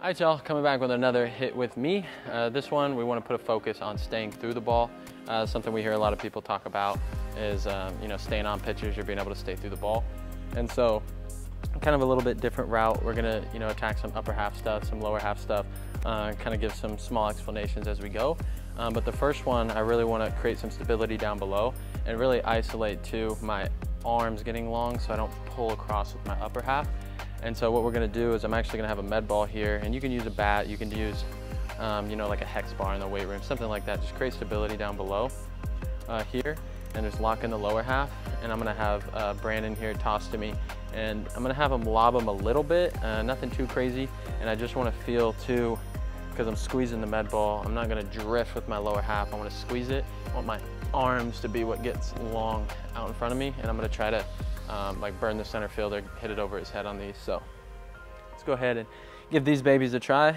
All right, y'all, coming back with another hit with me. This one, we want to put a focus on staying through the ball. Something we hear a lot of people talk about is, staying on pitches, you're being able to stay through the ball. And so, kind of a little bit different route. We're gonna, attack some upper half stuff, some lower half stuff, kind of give some small explanations as we go. But the first one, I really want to create some stability down below and really isolate to my arms getting long so I don't pull across with my upper half. And so what we're gonna do is I'm actually gonna have a med ball here, and you can use a bat, you can use, like a hex bar in the weight room, something like that. Just create stability down below here, and just lock in the lower half. And I'm gonna have Brandon here toss to me, and I'm gonna have him lob him a little bit, nothing too crazy. And I just wanna feel too, because I'm squeezing the med ball, I'm not gonna drift with my lower half. I wanna squeeze it. I want my arms to be what gets long out in front of me, and I'm gonna try to burn the center fielder, hit it over his head on these. So let's go ahead and give these babies a try.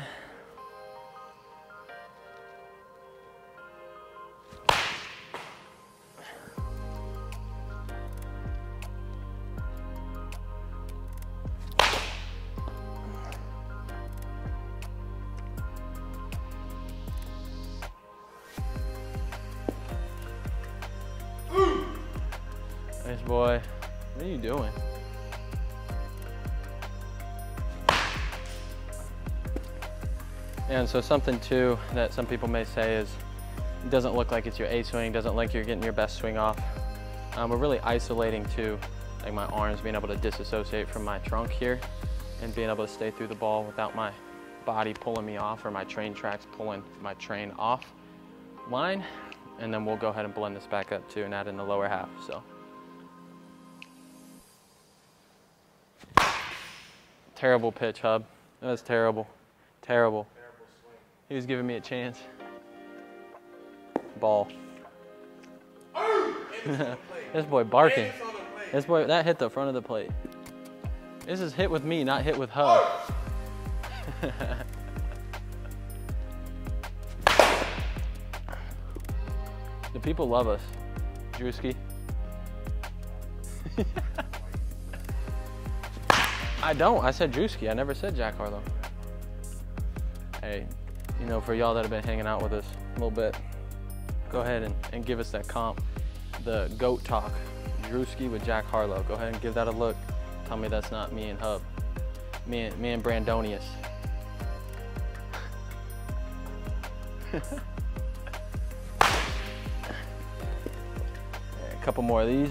Nice boy. What are you doing? And so something too that some people may say is, it doesn't look like it's your A swing, doesn't look like you're getting your best swing off. We're really isolating to like my arms being able to disassociate from my trunk here and being able to stay through the ball without my body pulling me off or my train tracks pulling my train off line. And then we'll go ahead and blend this back up too and add in the lower half. So. Terrible pitch, Hub. That was terrible. Terrible. He was giving me a chance. Ball. This boy barking. This boy, that hit the front of the plate. This is hit with me, not hit with Hub. The people love us. Drewski. I don't. I said Drewski. I never said Jack Harlow. Hey, for y'all that have been hanging out with us a little bit, go ahead and give us that comp. The GOAT talk. Drewski with Jack Harlow. Go ahead and give that a look. Tell me that's not me and Hub. Me and Brandonius. A couple more of these.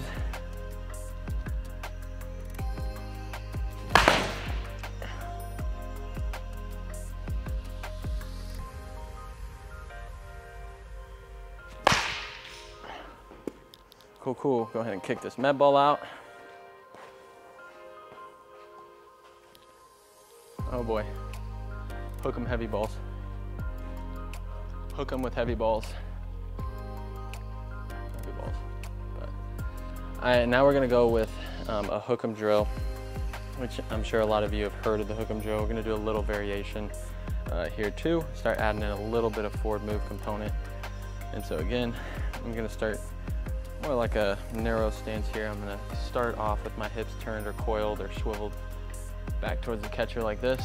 Cool, cool. Go ahead and kick this med ball out. Oh boy. Hook 'em heavy balls. Hook 'em with heavy balls. Heavy balls. But, all right, now we're gonna go with a hook 'em drill, which I'm sure a lot of you have heard of the hook 'em drill. We're gonna do a little variation here too. Start adding in a little bit of forward move component. And so again, I'm gonna start more like a narrow stance here. I'm gonna start off with my hips turned or coiled or swiveled back towards the catcher like this.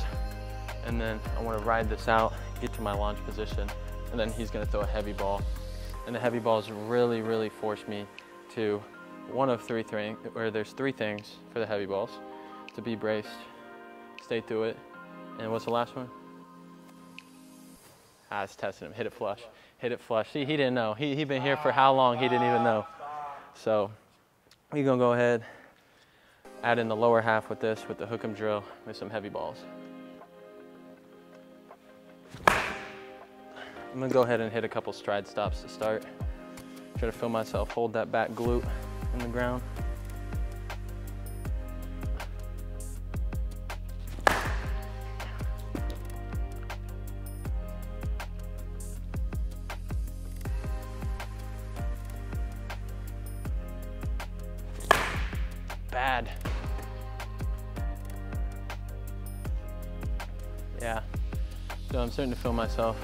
And then I wanna ride this out, get to my launch position, and then he's gonna throw a heavy ball. And the heavy balls really, really force me to one of three things, or there's three things for the heavy balls. To be braced, stay through it, and what's the last one? I was testing him, hit it flush. Hit it flush. See, he didn't know. He been here for how long, he didn't even know. So we're gonna go ahead, add in the lower half with this, with the hook 'em drill, with some heavy balls. I'm gonna go ahead and hit a couple stride stops to start. Try to feel myself hold that back glute in the ground. Bad. Yeah. So I'm starting to feel myself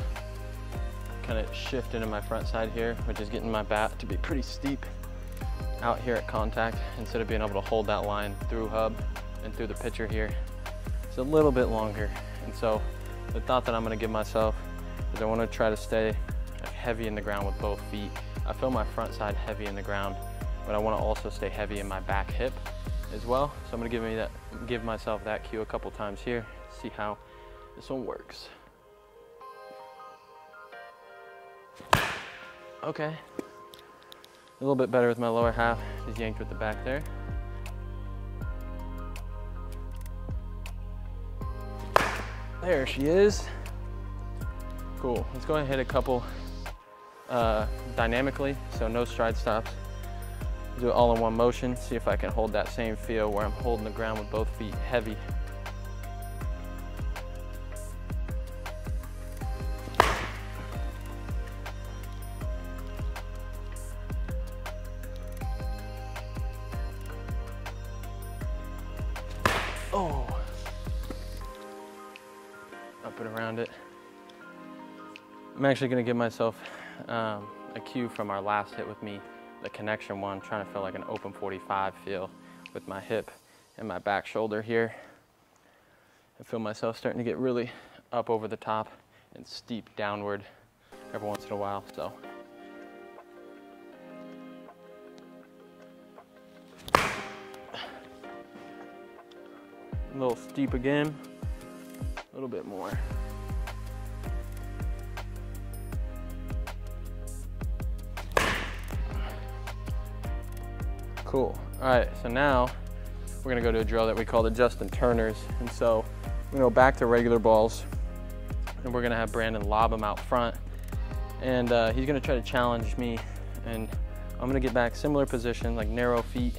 kind of shift into my front side here, which is getting my bat to be pretty steep out here at contact instead of being able to hold that line through hub and through the pitcher here. It's a little bit longer. And so the thought that I'm gonna give myself is I wanna try to stay heavy in the ground with both feet. I feel my front side heavy in the ground, but I wanna also stay heavy in my back hip as well. So I'm gonna give myself that cue a couple times here, see how this one works. Okay, a little bit better with my lower half, just yanked with the back there. There she is. Cool, let's go ahead and hit a couple dynamically, so no stride stops. Do it all in one motion, see if I can hold that same feel where I'm holding the ground with both feet heavy. Oh, up and around it. I'm actually gonna give myself a cue from our last hit with me, the connection one, trying to feel like an open 45 feel with my hip and my back shoulder here. I feel myself starting to get really up over the top and steep downward every once in a while, so. A little steep again, a little bit more. Cool. All right, so now we're gonna go to a drill that we call the Justin Turners. And so we're gonna go back to regular balls and we're gonna have Brandon lob them out front. And he's gonna try to challenge me, and I'm gonna get back similar position, like narrow feet.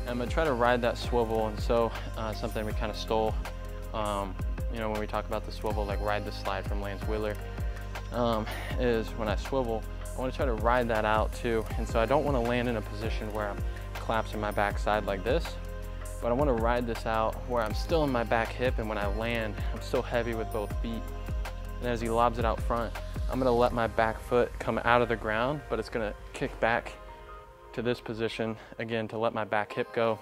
I'm gonna try to ride that swivel. And so something we kind of stole, you know, when we talk about the swivel, like ride the slide from Lance Wheeler, is when I swivel, I wanna try to ride that out too. And so I don't wanna land in a position where I'm collapsing my backside like this, but I wanna ride this out where I'm still in my back hip, and when I land, I'm still heavy with both feet. And as he lobs it out front, I'm gonna let my back foot come out of the ground, but it's gonna kick back to this position again to let my back hip go,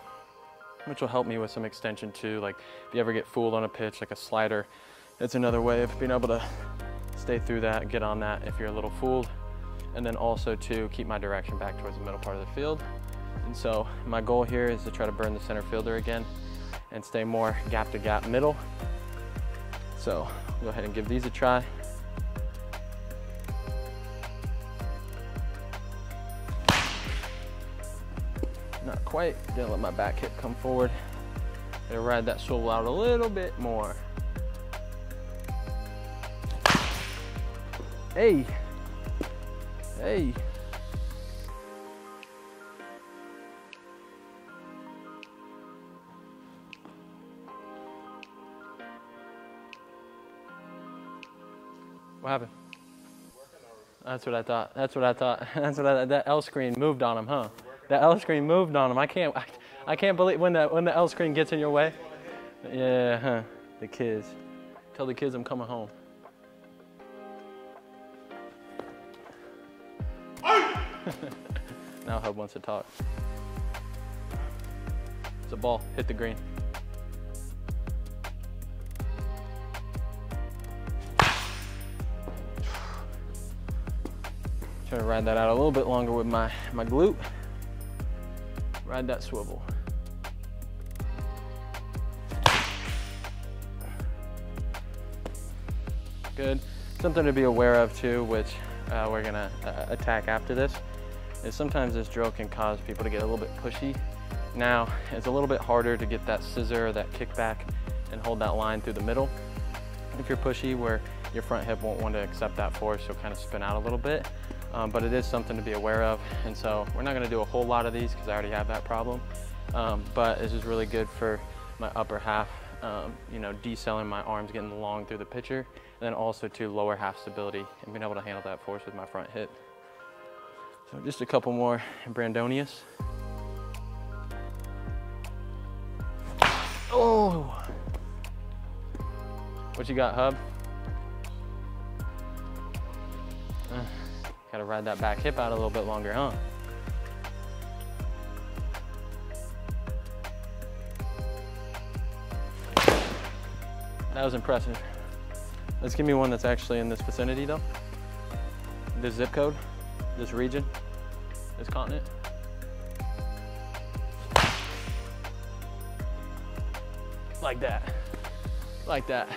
which will help me with some extension too. Like if you ever get fooled on a pitch, like a slider, it's another way of being able to stay through that, get on that if you're a little fooled. And then also to keep my direction back towards the middle part of the field. And so my goal here is to try to burn the center fielder again and stay more gap to gap middle. So I'll go ahead and give these a try. Not quite, didn't let my back hip come forward. Gotta ride that swivel out a little bit more. Hey, hey. What happened? That's what I thought. That's what I thought. That's what that L screen moved on him, huh? That L screen moved on him. I can't believe when the L screen gets in your way. Yeah, huh? The kids. Tell the kids I'm coming home. Now Hub wants to talk. It's a ball. Hit the green. Try to ride that out a little bit longer with my glute. Ride that swivel. Good. Something to be aware of too, which we're gonna attack after this, is sometimes this drill can cause people to get a little bit pushy. Now, it's a little bit harder to get that scissor or that kickback and hold that line through the middle. If you're pushy, where your front hip won't want to accept that force, you'll kind of spin out a little bit. But it is something to be aware of. And so we're not gonna do a whole lot of these because I already have that problem. But this is really good for my upper half, you know, decelling my arms, getting long through the pitcher, and then also to lower half stability and being able to handle that force with my front hip. So just a couple more Brandonius. Oh! What you got, Hub? Gotta ride that back hip out a little bit longer, huh? That was impressive. Let's give me one that's actually in this vicinity though. This zip code, this region, this continent. Like that, like that.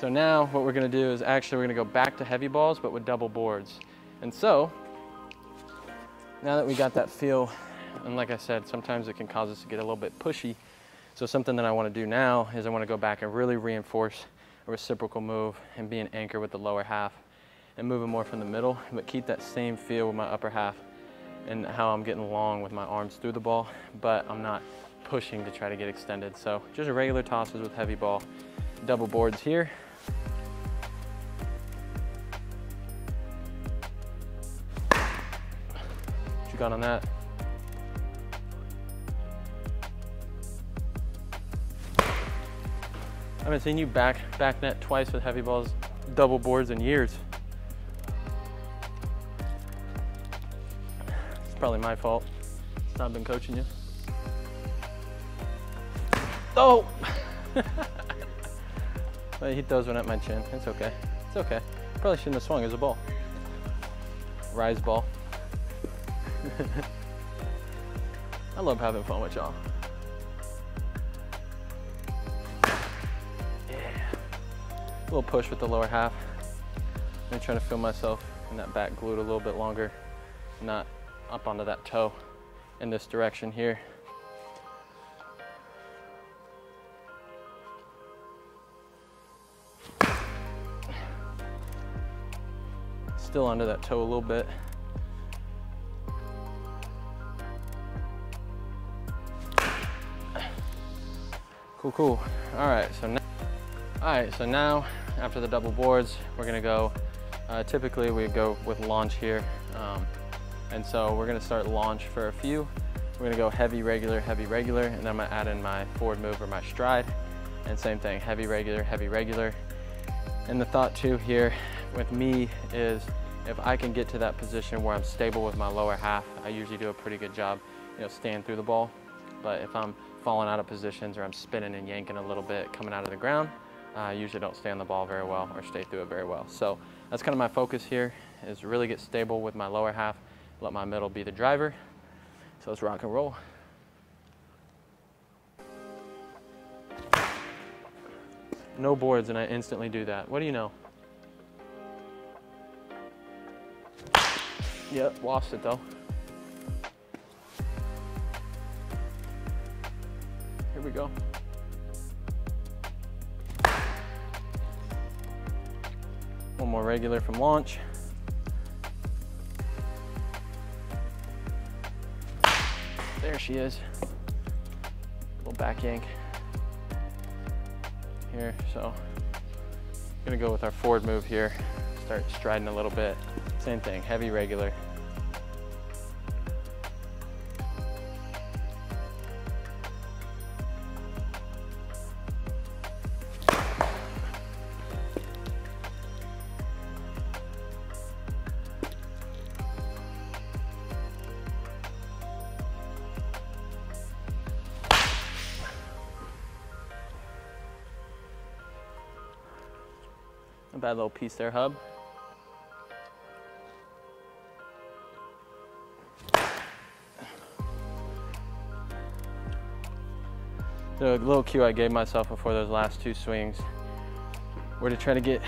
So now what we're gonna do is actually we're gonna go back to heavy balls, but with double boards. And so, now that we got that feel, and like I said, sometimes it can cause us to get a little bit pushy. So something that I wanna do now is I wanna go back and really reinforce a reciprocal move and be an anchor with the lower half and moving more from the middle, but keep that same feel with my upper half and how I'm getting long with my arms through the ball, but I'm not pushing to try to get extended. So just regular tosses with heavy ball, double boards here. What you got on that? I haven't seen you back net twice with heavy balls, double boards in years. It's probably my fault. It's not been coaching you. Oh! Well, he throws one at my chin. It's okay. It's okay. Probably shouldn't have swung as a ball. Rise ball. I love having fun with y'all. A little push with the lower half. I'm trying to feel myself in that back glute a little bit longer, not up onto that toe in this direction here. Still under that toe a little bit. Cool, cool. All right, so now after the double boards, we're gonna go, typically we go with launch here. And so we're gonna start launch for a few. We're gonna go heavy, regular, and then I'm gonna add in my forward move or my stride. And same thing, heavy, regular. And the thought too here with me is if I can get to that position where I'm stable with my lower half, I usually do a pretty good job, staying through the ball. But if I'm falling out of positions or I'm spinning and yanking a little bit coming out of the ground, I usually don't stay on the ball very well or stay through it very well. So that's kind of my focus here, is really get stable with my lower half, let my middle be the driver. So let's rock and roll. No boards and I instantly do that. What do you know? Yep, lost it though. Here we go. One more regular from launch. There she is. Little back yank here. So gonna go with our forward move here. Start striding a little bit. Same thing, heavy, regular. A bad little piece there, Hub. The little cue I gave myself before those last two swings were to try to get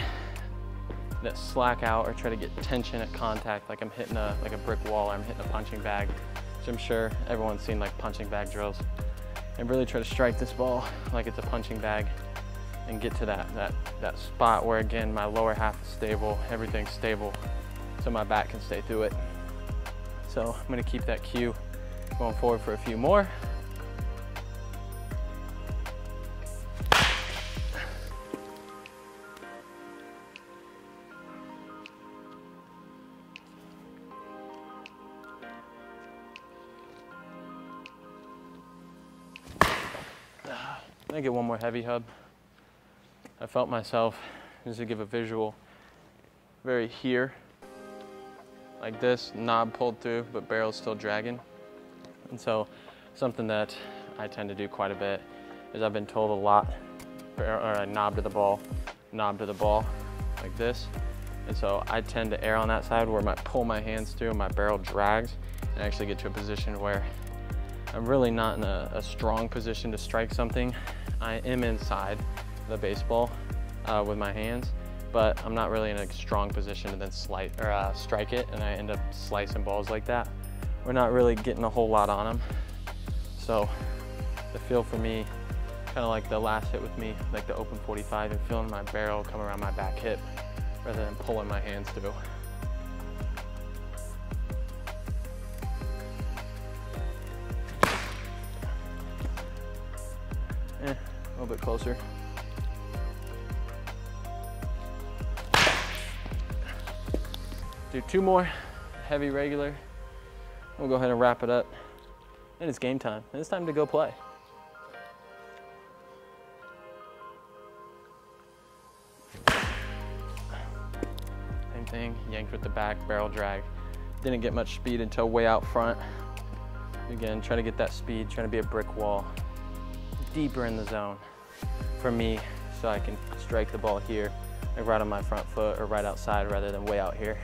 that slack out or try to get tension at contact, like I'm hitting a brick wall or I'm hitting a punching bag, which I'm sure everyone's seen, like punching bag drills, and really try to strike this ball like it's a punching bag and get to that spot where, again, my lower half is stable, everything's stable, so my back can stay through it. So I'm gonna keep that cue going forward for a few more. I get one more heavy, Hub. I felt myself, just to give a visual, very here, like this, knob pulled through, but barrel's still dragging. And so something that I tend to do quite a bit is I've been told a lot, or I knob to the ball, knob to the ball like this. And so I tend to err on that side where I pull my hands through and my barrel drags and actually get to a position where I'm really not in a strong position to strike something. I am inside the baseball with my hands, but I'm not really in a strong position to then strike it, and I end up slicing balls like that. We're not really getting a whole lot on them. So the feel for me, kind of like the last hit with me, like the open 45, and feeling my barrel come around my back hip rather than pulling my hands through. A little bit closer. Do 2 more, heavy regular. We'll go ahead and wrap it up. And it's game time, and it's time to go play. Same thing, yanked with the back, barrel drag. Didn't get much speed until way out front. Again, trying to get that speed, trying to be a brick wall. Deeper in the zone for me, so I can strike the ball here, like right on my front foot or right outside rather than way out here.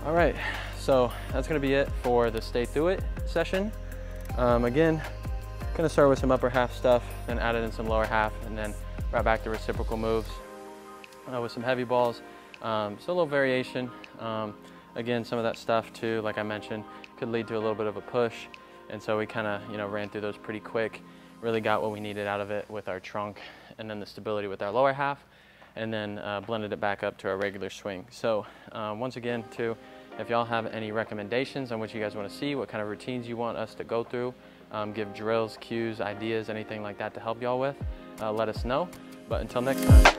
All right, so that's gonna be it for the Stay Through It session. Again, gonna start with some upper half stuff, then add it in some lower half, and then right back to reciprocal moves with some heavy balls. So a little variation. Again, some of that stuff too, like I mentioned, could lead to a little bit of a push. And so we kind of, ran through those pretty quick, really got what we needed out of it with our trunk, and then the stability with our lower half, and then blended it back up to our regular swing. So once again too, if y'all have any recommendations on what you guys want to see, what kind of routines you want us to go through, give drills, cues, ideas, anything like that to help y'all with, let us know. But until next time.